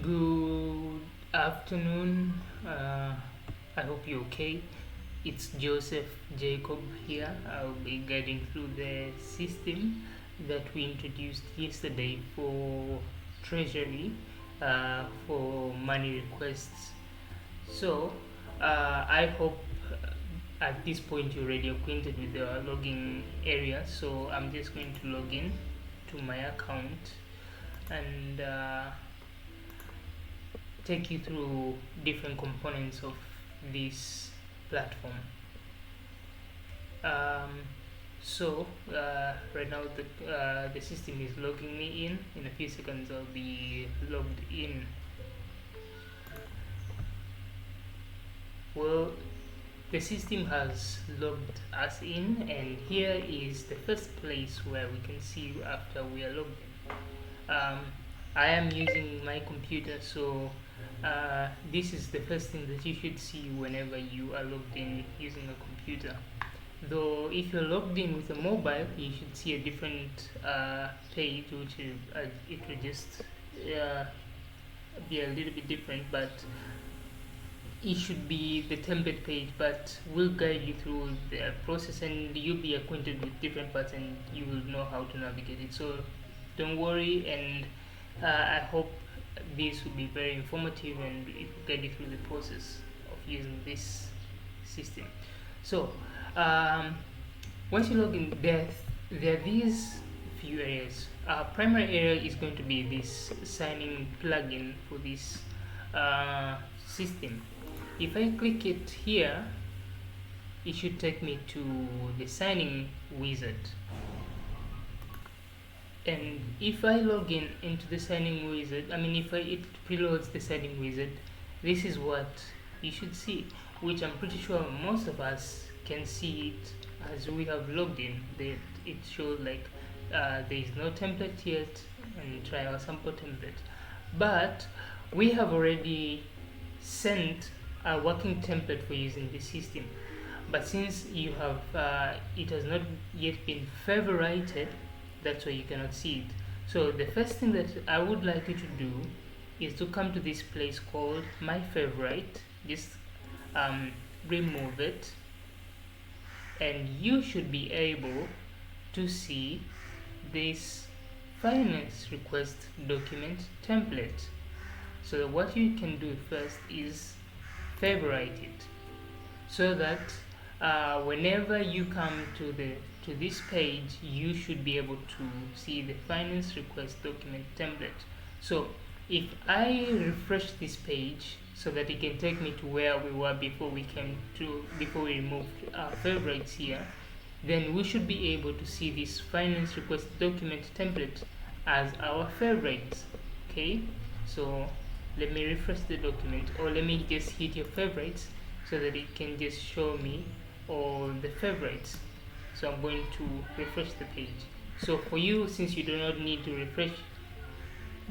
Good afternoon. I hope you're okay. It's Joseph Jacob here. I'll be guiding through the system that we introduced yesterday for Treasury for money requests. So, I hope at this point you're already acquainted with the login area. So, I'm just going to log in to my account and take you through different components of this platform. Um, right now the system is logging me in. In a few seconds, I'll be logged in. Well, the system has logged us in, and here is the first place where we can see after we are logged in. I am using my computer, so this is the first thing that you should see whenever you are logged in using a computer. Though if you're logged in with a mobile, you should see a different page, which it will just uh, be a little bit different, but it should be the template page. But we'll guide you through the process, and you'll be acquainted with different parts, and you will know how to navigate it. So don't worry, and I hope this will be very informative, and it will guide you through the process of using this system. So once you log in, there are these few areas. Primary area is going to be this signing plugin for this system. If I click it here, it should take me to the signing wizard. And if I log in into the signing wizard, if it preloads the signing wizard, this is what you should see, which I'm pretty sure most of us can see it as we have logged in. It shows like there is no template yet, and try our sample template. But we have already sent a working template for using this system. But since you have it has not yet been favorited, that's why you cannot see it. So the first thing that I would like you to do is to come to this place called my favorite. Just remove it, and you should be able to see this finance request document template. So what you can do first is favorite it, so that whenever you come to this page, you should be able to see the finance request document template. So if I refresh this page so that it can take me to where we were before we removed favorites here, then we should be able to see this finance request document template as our favorites. Okay, so let me refresh the document, or let me just hit your favorites so that it can just show me all the favorites. So I'm going to refresh the page. So for you, since you do not need to refresh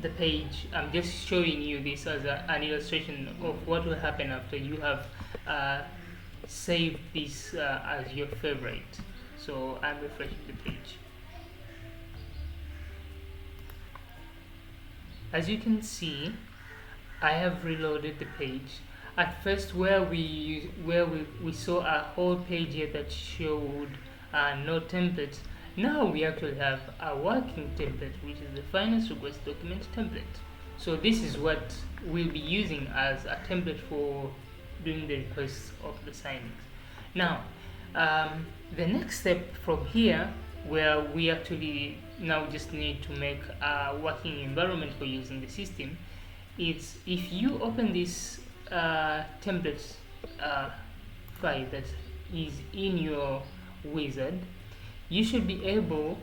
the page, I'm just showing you this as an illustration of what will happen after you have saved this as your favorite. So I'm refreshing the page. As you can see, I have reloaded the page. At first, where we saw a whole page here that showed no templates, now we actually have a working template, which is the finance request document template. So this is what we'll be using as a template for doing the requests of the signings. Now, the next step from here, where we actually now just need to make a working environment for using the system, is if you open this template file that is in your wizard, you should be able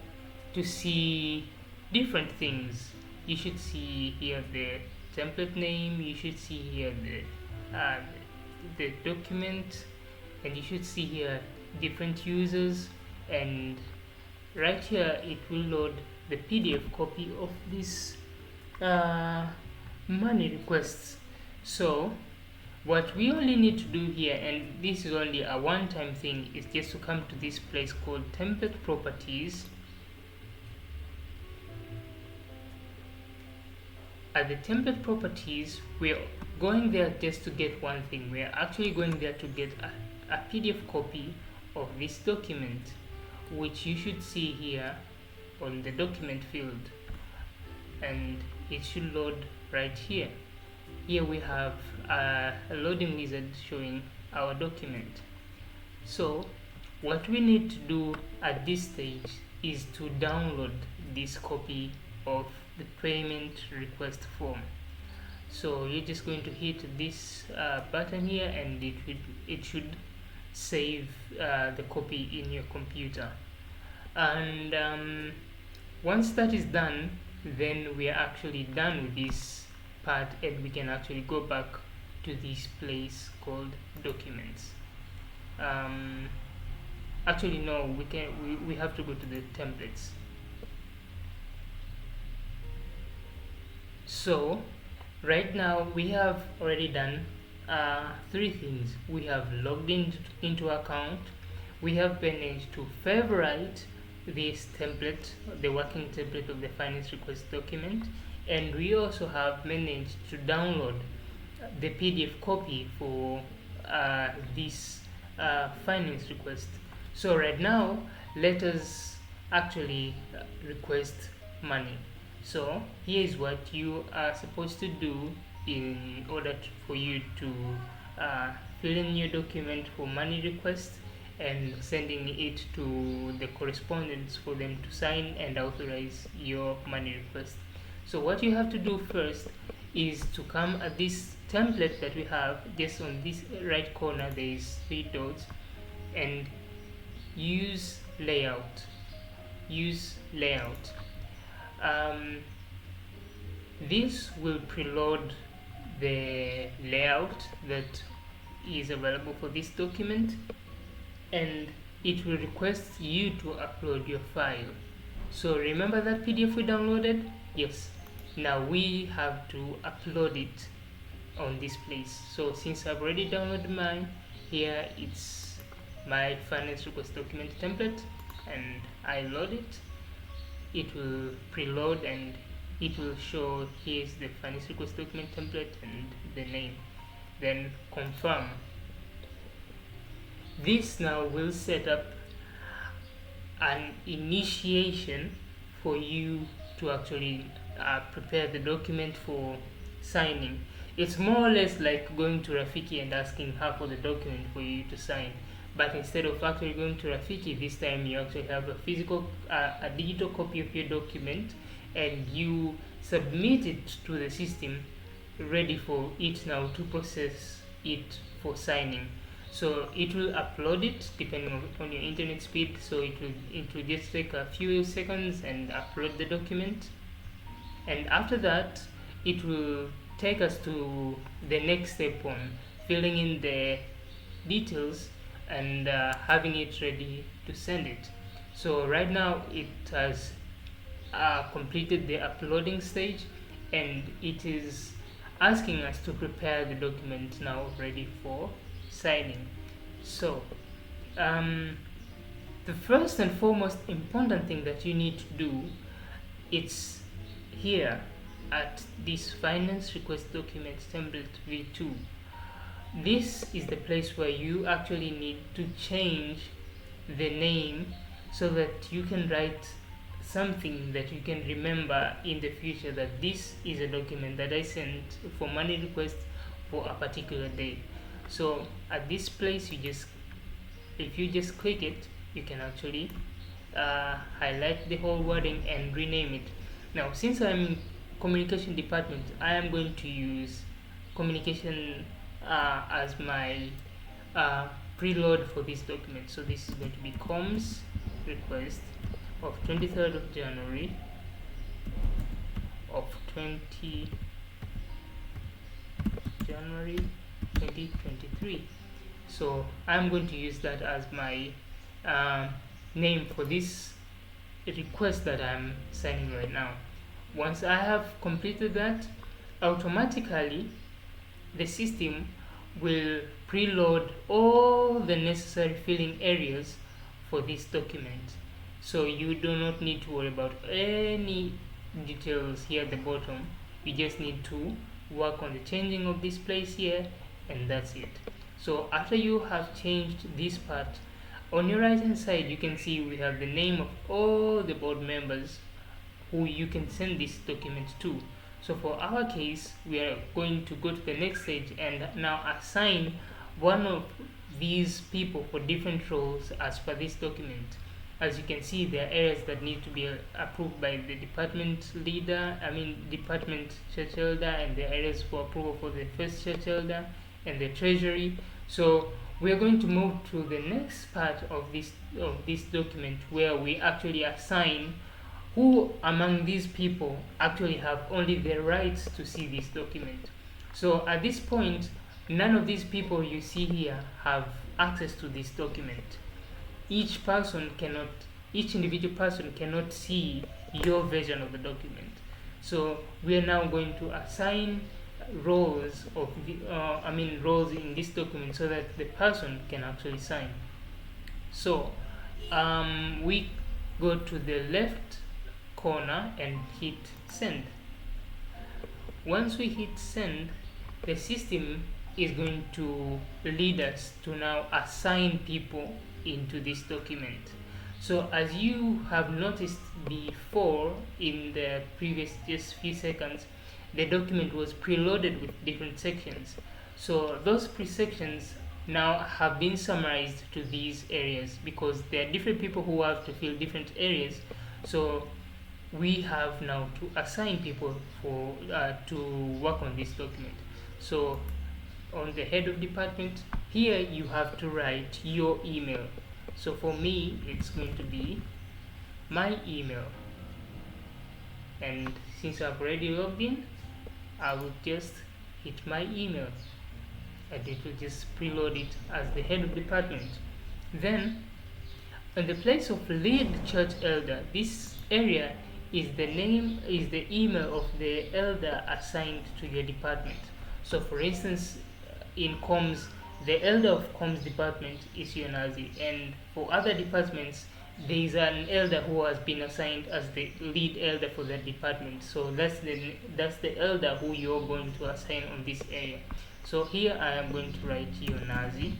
to see different things. You should see here the template name, you should see here the document, and you should see here different users, and right here it will load the PDF copy of this money requests. So what we only need to do here, and this is only a one-time thing, is just to come to this place called template properties, at the template properties, we're going there just to get one thing. We're actually going there to get a PDF copy of this document, which you should see here on the document field, and it should load right here. Here we have a loading wizard showing our document. So what we need to do at this stage is to download this copy of the payment request form. So you're just going to hit this button here, and it should save the copy in your computer. And once that is done, then we are actually done with this part, and we can actually go back to this place called documents. Actually no, we have to go to the templates. So right now we have already done three things. We have logged into account, we have managed to favorite this template, the working template of the finance request document, and we also have managed to download the PDF copy for this finance request. So right now let us actually request money. So here is what you are supposed to do in order for you to fill in your document for money request and sending it to the correspondents for them to sign and authorize your money request. So what you have to do first is to come at this template that we have. Just on this right corner there is 3 dots, and use layout. This will preload the layout that is available for this document, and it will request you to upload your file. So remember that PDF we downloaded? Yes. Now we have to upload it on this place. So since I've already downloaded mine, here it's my finance request document template, and I load it. It will preload and it will show here's the finance request document template and the name. Then confirm. This now will set up an initiation for you to actually prepare the document for signing. It's more or less like going to Rafiki and asking her for the document for you to sign, but instead of actually going to Rafiki, this time you actually have a digital copy of your document, and you submit it to the system, ready for it now to process it for signing. So it will upload it depending on your internet speed. So it will just take a few seconds and upload the document, and after that it will take us to the next step on filling in the details and having it ready to send it. So right now it has completed the uploading stage, and it is asking us to prepare the document now ready for signing. So the first and foremost important thing that you need to do, it's here at this finance request document template v2. This is the place where you actually need to change the name so that you can write something that you can remember in the future, that this is a document that I sent for money request for a particular day. So at this place, if you just click it, you can actually highlight the whole wording and rename it. Now since I'm in communication department, I am going to use communication as my preload for this document. So this is going to be comms request of 23rd of January of 2023. So I'm going to use that as my name for this request that I'm signing right now. Once I have completed that, automatically the system will preload all the necessary filling areas for this document. So you do not need to worry about any details here at the bottom. You just need to work on the changing of this place here, and that's it. So after you have changed this part, on your right hand side you can see we have the name of all the board members who you can send this document to. So for our case, we are going to go to the next stage and now assign one of these people for different roles as per this document. As you can see, there are areas that need to be approved by the department leader, department church elder, and the areas for approval for the first church elder and the treasury. So we are going to move to the next part of this document, where we actually assign who among these people actually have only the rights to see this document. So at this point, none of these people you see here have access to this document. Each individual person cannot see your version of the document. So we are now going to assign roles roles in this document so that the person can actually sign. So we go to the left corner and hit send. Once we hit send, the system is going to lead us to now assign people into this document. So as you have noticed before in the previous just few seconds, the document was preloaded with different sections. So those pre-sections now have been summarized to these areas because there are different people who have to fill different areas. So we have now to assign people for to work on this document. So on the head of department, here you have to write your email. So for me, it's going to be my email, and since I've already logged in, I will just hit my email and it will just preload it as the head of department. Then in the place of lead church elder, this area is the email of the elder assigned to your department. So for instance, in comms, the elder of comms department is Yonazi, and for other departments there is an elder who has been assigned as the lead elder for that department. So that's the elder who you're going to assign on this area. So here I am going to write Yonazi,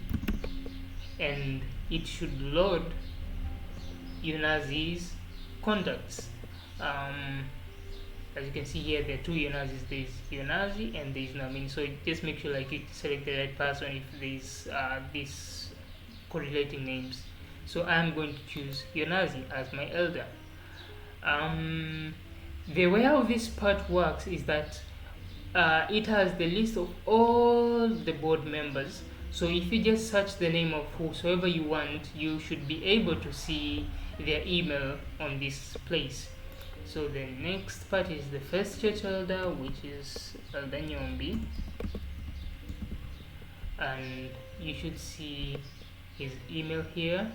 and it should load Yonazi's contacts. As you can see here, there are two Yonazis. There is Yonazi and there is Namin. So just make sure like you select the right person if there is these correlating names. So I am going to choose Yonazi as my elder. The way how this part works is that it has the list of all the board members. So if you just search the name of whosoever you want, you should be able to see their email on this place. So the next part is the first church elder, which is Elder Nyombi, and you should see his email here.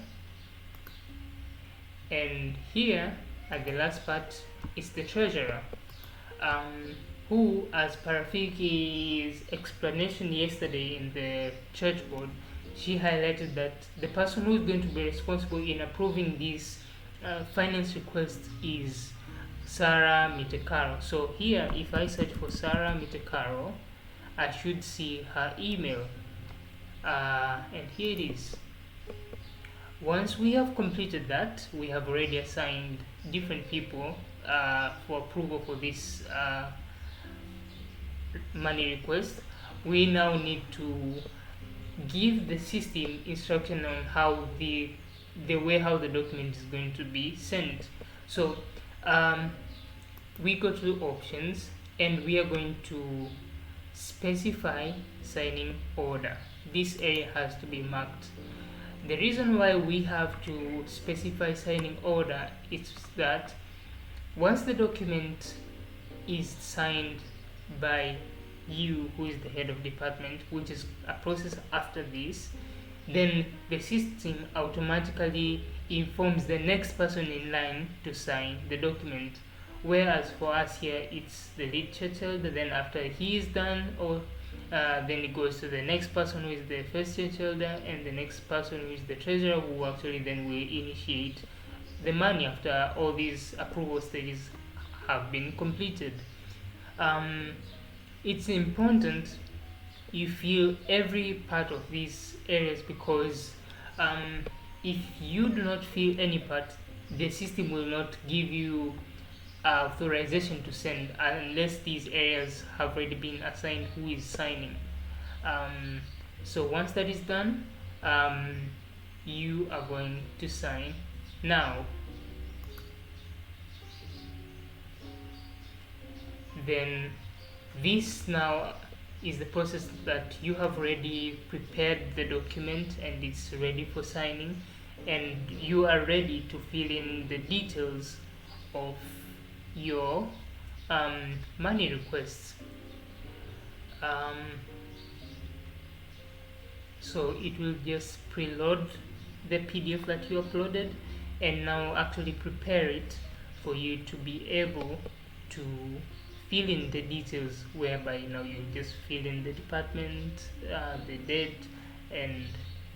And here at the last part is the treasurer, who, as Parafiki's explanation yesterday in the church board, she highlighted that the person who is going to be responsible in approving this finance request is Sarah Mitekaro. So here, if I search for Sarah Mitekaro, I should see her email, and here it is. Once we have completed that, we have already assigned different people for approval for this money request. We now need to give the system instruction on how the way how the document is going to be sent. So we go to options and we are going to specify signing order. This area has to be marked. The reason why we have to specify signing order is that once the document is signed by you, who is the head of department, which is a process after this, then the system automatically informs the next person in line to sign the document. Whereas for us here, it's the lead church elder, then after he is done, or then it goes to the next person who is the first church elder, and the next person who is the treasurer, who actually then will initiate the money after all these approval stages have been completed. um, it's important you fill every part of these areas, because um, if you do not fill any part, the system will not give you authorization to send unless these areas have already been assigned who is signing. um, so once that is done, um, you are going to sign now. Then this now is the process that you have already prepared the document and it's ready for signing, and you are ready to fill in the details of your money requests. um, so it will just preload the PDF that you uploaded and now actually prepare it for you to be able to fill in the details, whereby now you just fill in the department, the date, and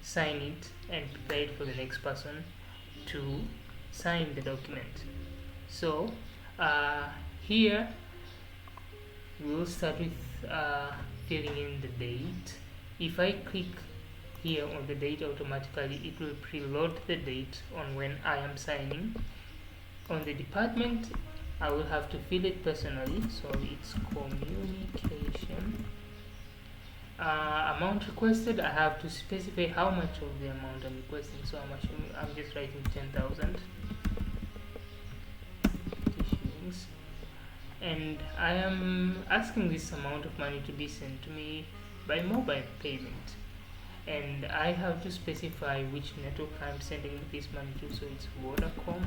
sign it and prepare it for the next person to sign the document. So here we'll start with filling in the date. If I click here on the date, automatically it will preload the date on when I am signing. On the department, I will have to fill it personally, so it's communication. Amount requested, I have to specify how much of the amount I'm requesting, so I'm just writing 10,000 shillings, and I am asking this amount of money to be sent to me by mobile payment, and I have to specify which network I'm sending this money to, so it's Vodacom,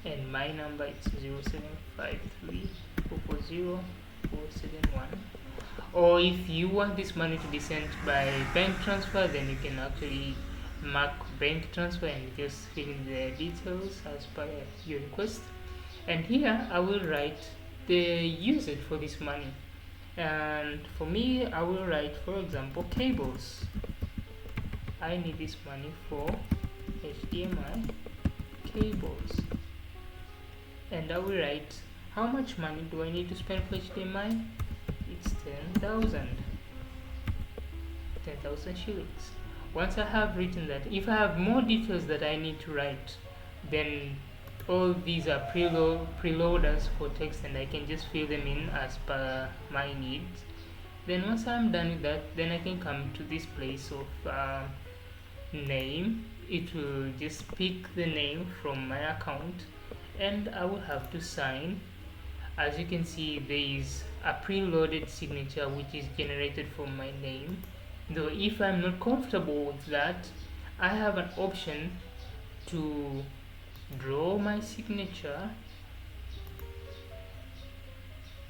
and my number is 0753 440 471. Or if you want this money to be sent by bank transfer, then you can actually mark bank transfer and just fill in the details as per your request. And here I will write the usage for this money, and for me I will write, for example, cables. I need this money for HDMI cables, and I will write how much money do I need to spend for HDMI. It's 10,000 shillings. Once I have written that, if I have more details that I need to write, then all these are preloaders for text, and I can just fill them in as per my needs. Then once I'm done with that, then I can come to this place of name. It will just pick the name from my account, and I will have to sign. As you can see, there is a preloaded signature which is generated from my name, though if I'm not comfortable with that, I have an option to draw my signature.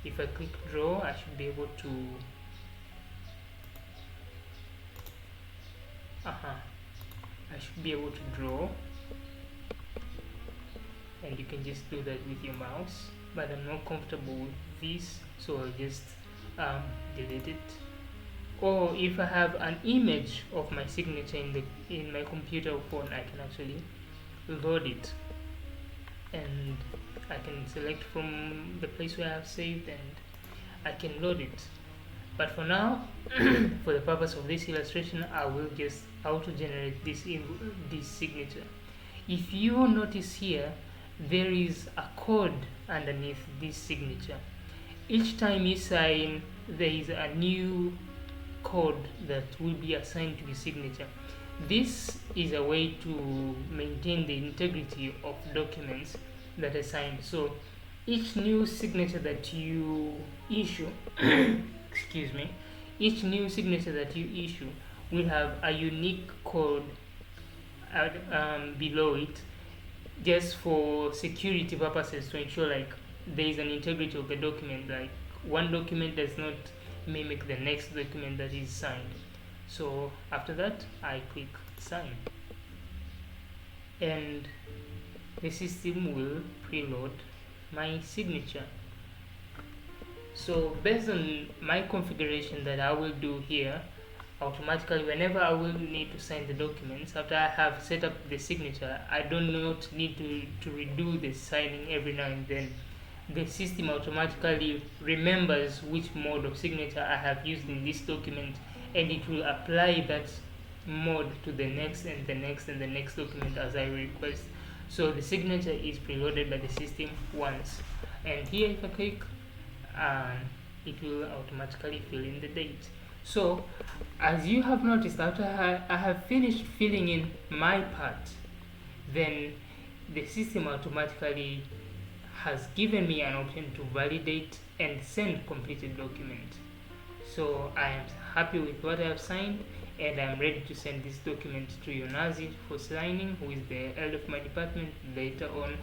If I click draw, I should be able to I should be able to draw, and you can just do that with your mouse, but I'm not comfortable with this, so I'll just delete it. Or if I have an image of my signature in my computer or phone, I can actually load it, and I can select from the place where I have saved and I can load it. But for now, for the purpose of this illustration, I will just auto generate this signature. If you notice here, there is a code underneath this signature. Each time you sign, there is a new code that will be assigned to the signature. This is a way to maintain the integrity of documents that are signed. So each new signature that you issue excuse me, each new signature that you issue will have a unique code below it, just for security purposes, to ensure like there is an integrity of the document, like one document does not mimic the next document that is signed. So after that, I click sign, and the system will preload my signature. So based on my configuration that I will do here, automatically whenever I will need to sign the documents, after I have set up the signature, I do not need to redo the signing every now and then. the system automatically remembers which mode of signature I have used in this document, and it will apply that mode to the next and the next and the next document as I request. So the signature is preloaded by the system once, and here if I click, it will automatically fill in the date. So as you have noticed, after I have finished filling in my part, then the system automatically has given me an option to validate and send completed document. So I am happy with what I have signed, and I am ready to send this document to Yonazi for signing, who is the head of my department. Later on,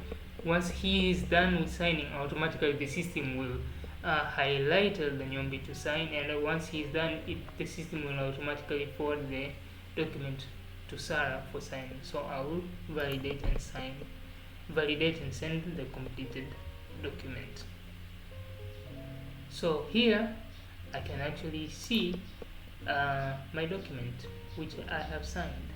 once he is done with signing, automatically the system will highlight the Nyombi to sign, and once he is done, the system will automatically forward the document to Sarah for signing. So I will validate and send the completed document. So here I can actually see my document which I have signed.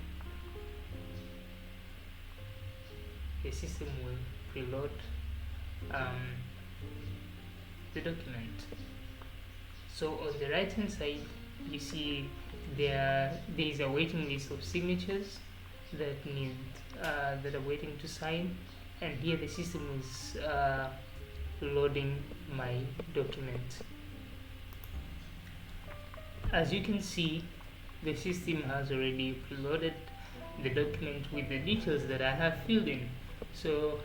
The system will preload the document. So on the right hand side, you see there is a waiting list of signatures that are waiting to sign, and here the system is loading my document. As you can see, the system has already preloaded the document with the details that I have filled in. So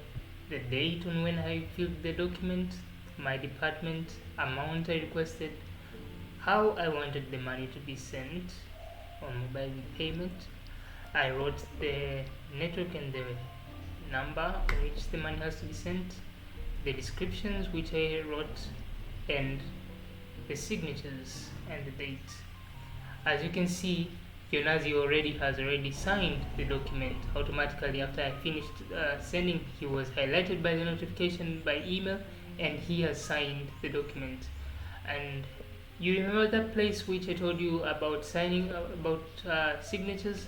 the date on when I filled the document, my department, amount I requested, how I wanted the money to be sent on mobile payment. I wrote the network and the number on which the money has to be sent, the descriptions which I wrote, and the signatures and the date. As you can see, Yonazi has already signed the document automatically. After I finished sending, he was highlighted by the notification by email, and he has signed the document. And you remember that place which I told you about signing, about signatures?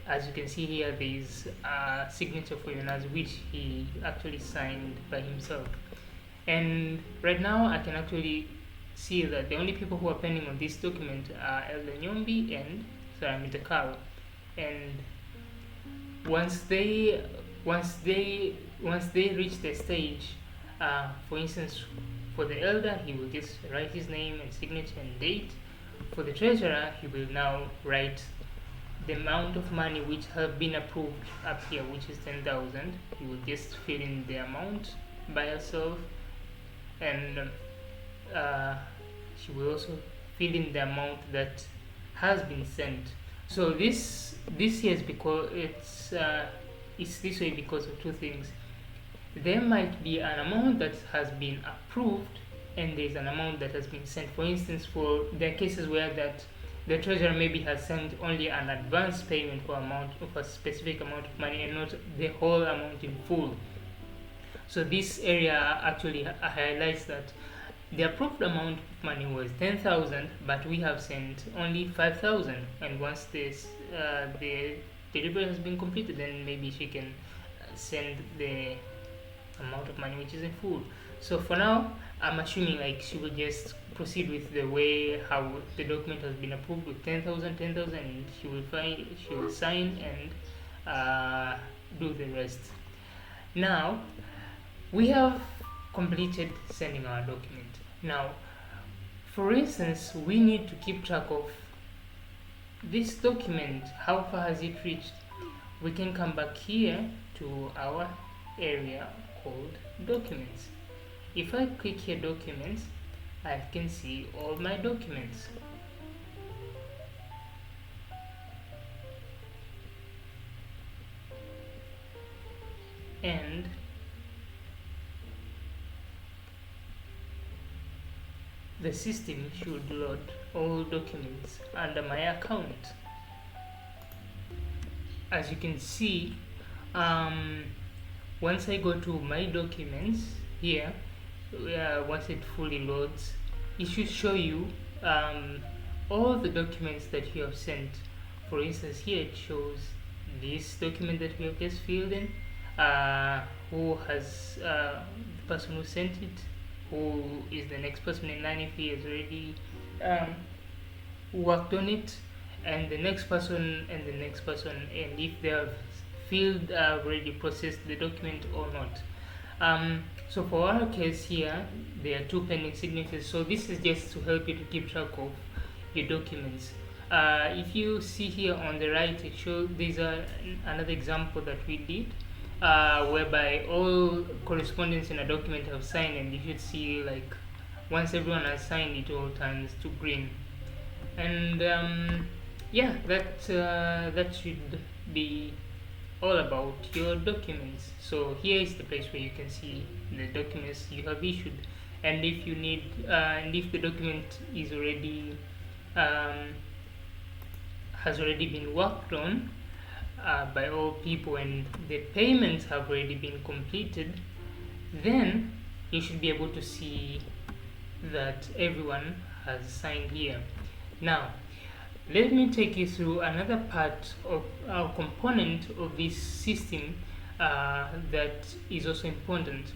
As you can see here, there is a signature for Yonazi which he actually signed by himself. And right now I can actually see that the only people who are pending on this document are Elder Nyombi and Sarah Mitakaro. And once they reach the stage, for instance, for the elder, he will just write his name and signature and date. For the treasurer, he will now write the amount of money which have been approved up here, which is 10,000. He will just fill in the amount by herself, and she will also fill in the amount that has been sent. So this is because it's this way because of two things. There might be an amount that has been approved, and there's an amount that has been sent. For instance, for the cases where that the treasurer maybe has sent only an advance payment for a specific amount of money and not the whole amount in full. So this area actually highlights that the approved amount of money was 10,000, but we have sent only 5,000. And once the delivery has been completed, then maybe she can send the amount of money which is in full. So for now, I'm assuming like she will just proceed with the way how the document has been approved with 10,000, and she will sign and do the rest. Now we have completed sending our document. Now, for instance, we need to keep track of this document. How far has it reached? We can come back here to our area called documents. If I click here documents, I can see all my documents. And the system should load all documents under my account. As you can see, once I go to my documents here, once it fully loads, it should show you all the documents that you have sent. For instance, here it shows this document that we have just filled in, who has the person who sent it, who is the next person in line if he has already um, worked on it, and the next person and the next person, and if they have filled already processed the document or not. So for our case here, there are 2 pending signatures, so this is just to help you to keep track of your documents. If you see here on the right, it shows these are another example that we did, whereby all correspondence in a document have signed, and you should see, like, once everyone has signed, it all turns to green. And yeah, that should be all about your documents. So here is the place where you can see the documents you have issued, and if you need and if the document is already has already been worked on by all people, and the payments have already been completed, then you should be able to see that everyone has signed here. Now let me take you through another part of our component of this system that is also important.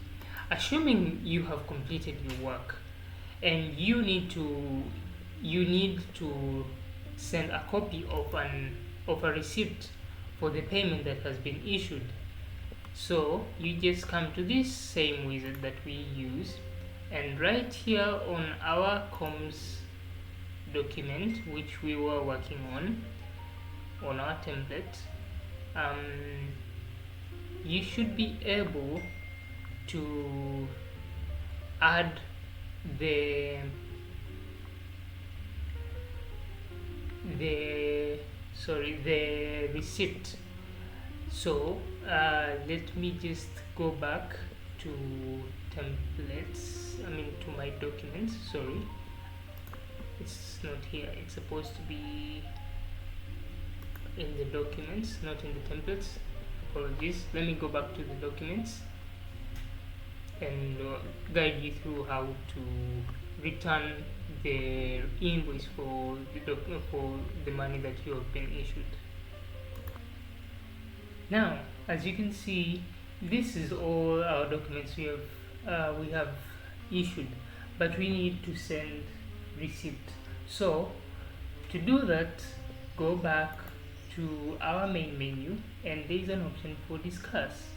Assuming you have completed your work and you need to send a copy of a receipt for the payment that has been issued. So you just come to this same wizard that we use, and right here on our comms document, which we were working on our template, you should be able to add the receipt. So let me just go back to templates, to my documents. Sorry, it's not here, it's supposed to be in the documents, not in the templates. Apologies. Let me go back to the documents and guide you through how to return the invoice for the money that you have been issued. Now, as you can see, this is all our documents we have issued, but we need to send receipt. So to do that, go back to our main menu, and there is an option for discuss.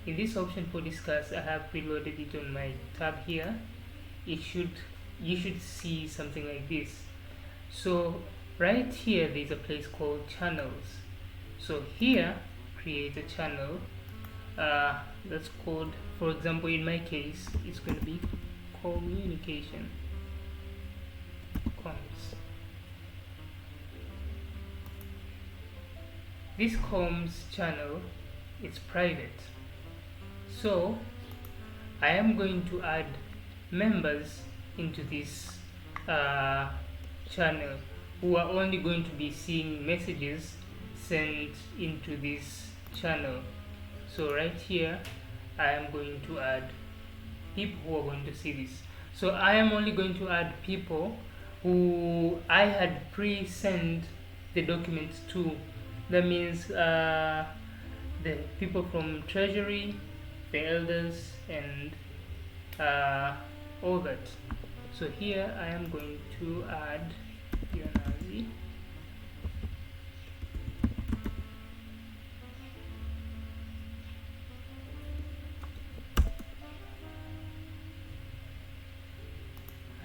In this option for discuss, I have preloaded it on my tab here. You should see something like this. So right here there's a place called channels. So here, create a channel that's called, for example, in my case, it's going to be communication comms. This comms channel is private, so I am going to add members into this channel who are only going to be seeing messages sent into this channel. So right here I am going to add people who are going to see this. So I am only going to add people who I had pre-sent the documents to. That means the people from Treasury, the elders, and all that. So here I am going to add Yonazi.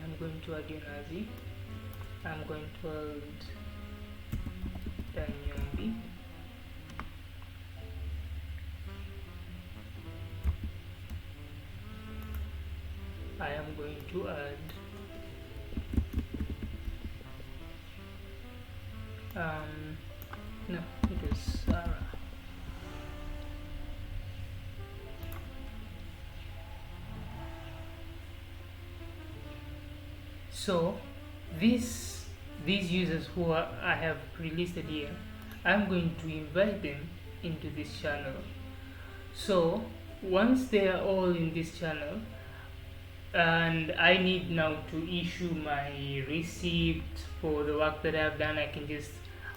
I'm going to add Yonazi. I'm going to add Danyombi. I am going to add no, it is Sarah. So these users who I have pre-listed here, I'm going to invite them into this channel. So once they are all in this channel, and I need now to issue my receipt for the work that I have done, I can just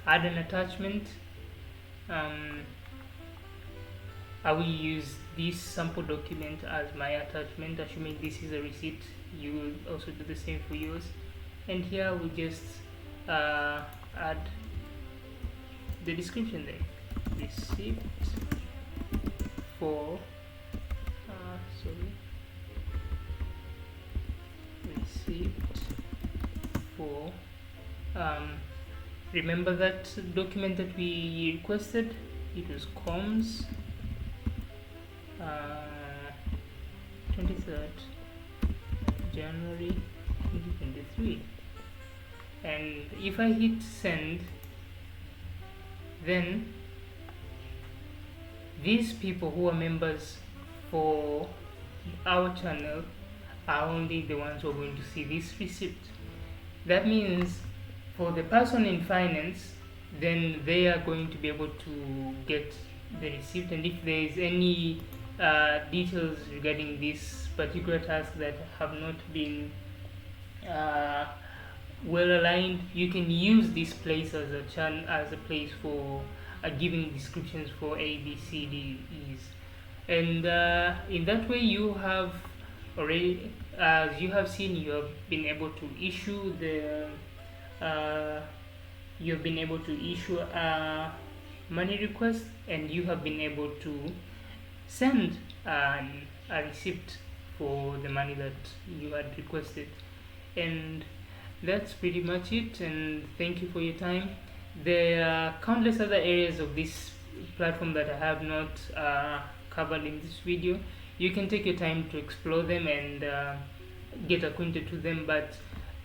add an attachment. I will use this sample document as my attachment, assuming this is a receipt. You will also do the same for yours. And here we just add the description there. Receipt for receipt for remember that document that we requested? It was comms 23rd January 2023. And if I hit send, then these people who are members for our channel are only the ones who are going to see this receipt. That means for the person in finance, then they are going to be able to get the receipt, and if there is any details regarding this particular task that have not been well aligned, you can use this place as a place for giving descriptions for A, B, C, D, E's, and in that way you have already, as you have seen, you have been able to issue a money request, and you have been able to send a receipt for the money that you had requested. And that's pretty much it, and thank you for your time. There are countless other areas of this platform that I have not covered in this video. You can take your time to explore them and get acquainted to them, but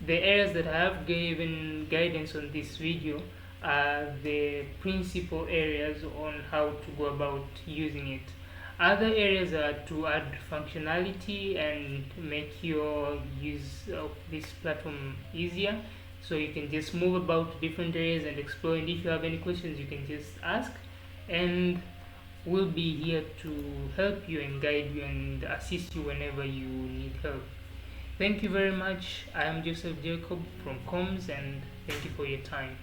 the areas that I have given guidance on this video are the principal areas on how to go about using it. Other areas are to add functionality and make your use of this platform easier, so you can just move about different areas and explore. And if you have any questions, you can just ask, and we'll be here to help you and guide you and assist you whenever you need help. Thank you very much. I am Joseph Jacob from Comms, and thank you for your time.